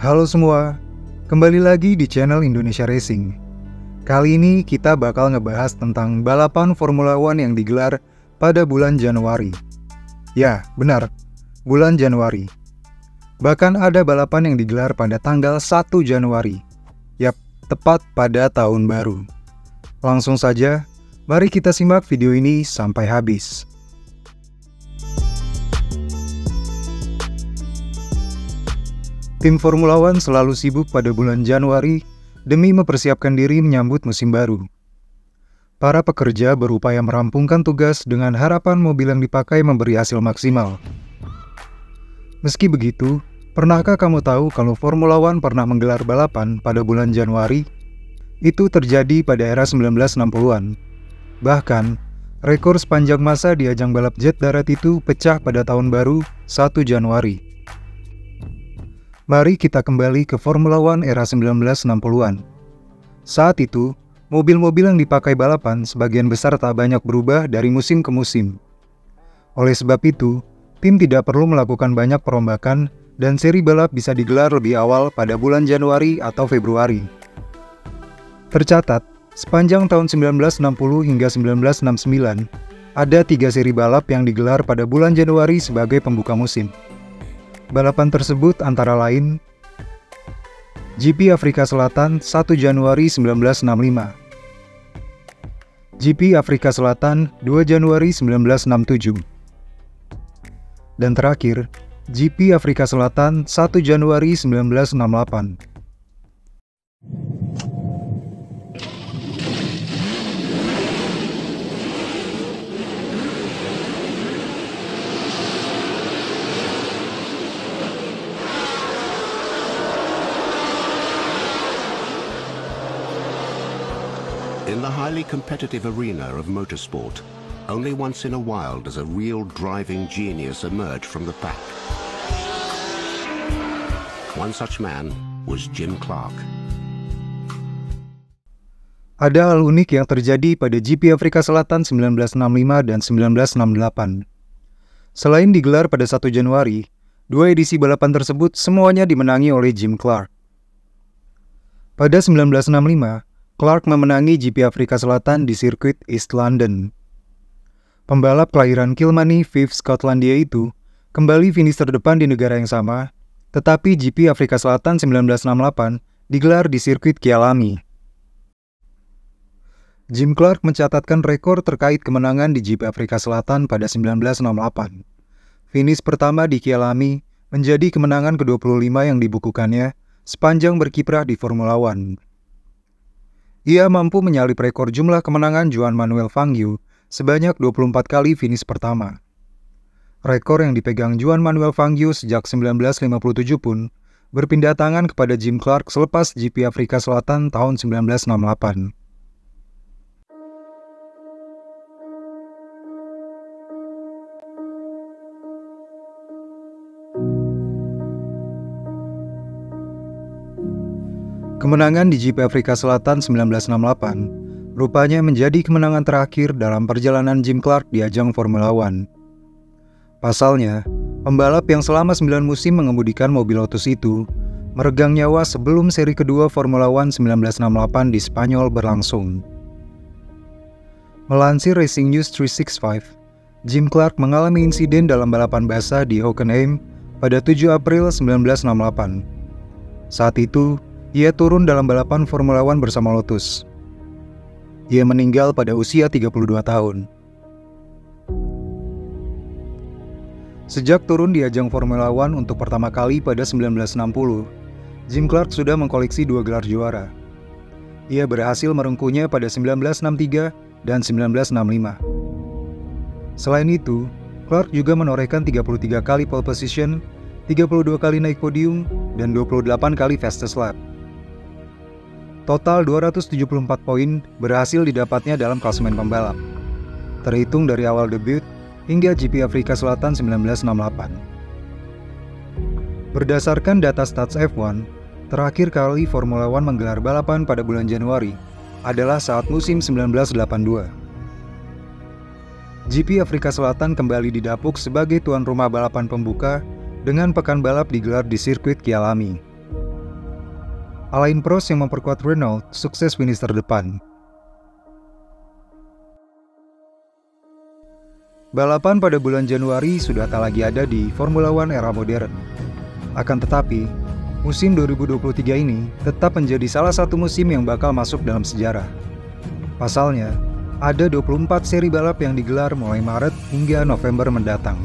Halo semua, kembali lagi di channel Indonesia Racing. Kali ini kita bakal ngebahas tentang balapan Formula One yang digelar pada bulan Januari. Ya, benar, bulan Januari. Bahkan ada balapan yang digelar pada tanggal 1 Januari. Yap, tepat pada tahun baru. Langsung saja, mari kita simak video ini sampai habis. Tim Formula One selalu sibuk pada bulan Januari demi mempersiapkan diri menyambut musim baru. Para pekerja berupaya merampungkan tugas dengan harapan mobil yang dipakai memberi hasil maksimal. Meski begitu, pernahkah kamu tahu kalau Formula One pernah menggelar balapan pada bulan Januari? Itu terjadi pada era 1960-an. Bahkan, rekor sepanjang masa di ajang balap jet darat itu pecah pada tahun baru 1 Januari. Mari kita kembali ke Formula One era 1960-an. Saat itu, mobil-mobil yang dipakai balapan sebagian besar tak banyak berubah dari musim ke musim. Oleh sebab itu, tim tidak perlu melakukan banyak perombakan dan seri balap bisa digelar lebih awal pada bulan Januari atau Februari. Tercatat, sepanjang tahun 1960 hingga 1969, ada 3 seri balap yang digelar pada bulan Januari sebagai pembuka musim. Balapan tersebut antara lain GP Afrika Selatan 1 Januari 1965, GP Afrika Selatan 2 Januari 1967, dan terakhir GP Afrika Selatan 1 Januari 1968. In the highly competitive arena of motorsport, only once in a while does a real driving genius emerge from the pack. One such man was Jim Clark. Ada hal unik yang terjadi pada GP Afrika Selatan 1965 dan 1968. Selain digelar pada 1 Januari, 2 edisi balapan tersebut semuanya dimenangi oleh Jim Clark. Pada 1965, Clark memenangi GP Afrika Selatan di sirkuit East London. Pembalap kelahiran Kilmany, Fife, Skotlandia itu kembali finish terdepan di negara yang sama, tetapi GP Afrika Selatan 1968 digelar di sirkuit Kyalami. Jim Clark mencatatkan rekor terkait kemenangan di GP Afrika Selatan pada 1968. Finish pertama di Kyalami menjadi kemenangan ke-25 yang dibukukannya sepanjang berkiprah di Formula One. Ia mampu menyalip rekor jumlah kemenangan Juan Manuel Fangio sebanyak 24 kali finish pertama. Rekor yang dipegang Juan Manuel Fangio sejak 1957 pun berpindah tangan kepada Jim Clark selepas GP Afrika Selatan tahun 1968. Kemenangan di GP Afrika Selatan 1968 rupanya menjadi kemenangan terakhir dalam perjalanan Jim Clark di ajang Formula One. Pasalnya, pembalap yang selama 9 musim mengemudikan mobil Lotus itu meregang nyawa sebelum seri kedua Formula One 1968 di Spanyol berlangsung. Melansir Racing News 365, Jim Clark mengalami insiden dalam balapan basah di Hockenheim pada 7 April 1968. Saat itu, ia turun dalam balapan Formula One bersama Lotus. Ia meninggal pada usia 32 tahun. Sejak turun di ajang Formula One untuk pertama kali pada 1960, Jim Clark sudah mengkoleksi 2 gelar juara. Ia berhasil merengkuhnya pada 1963 dan 1965. Selain itu, Clark juga menorehkan 33 kali pole position, 32 kali naik podium, dan 28 kali fastest lap. Total 274 poin berhasil didapatnya dalam klasemen pembalap, terhitung dari awal debut hingga GP Afrika Selatan 1968. Berdasarkan data Stats F1, terakhir kali Formula One menggelar balapan pada bulan Januari adalah saat musim 1982. GP Afrika Selatan kembali didapuk sebagai tuan rumah balapan pembuka dengan pekan balap digelar di sirkuit Kyalami. Alain Prost yang memperkuat Renault sukses finish terdepan. Balapan pada bulan Januari sudah tak lagi ada di Formula One era modern. Akan tetapi, musim 2023 ini tetap menjadi salah satu musim yang bakal masuk dalam sejarah. Pasalnya, ada 24 seri balap yang digelar mulai Maret hingga November mendatang.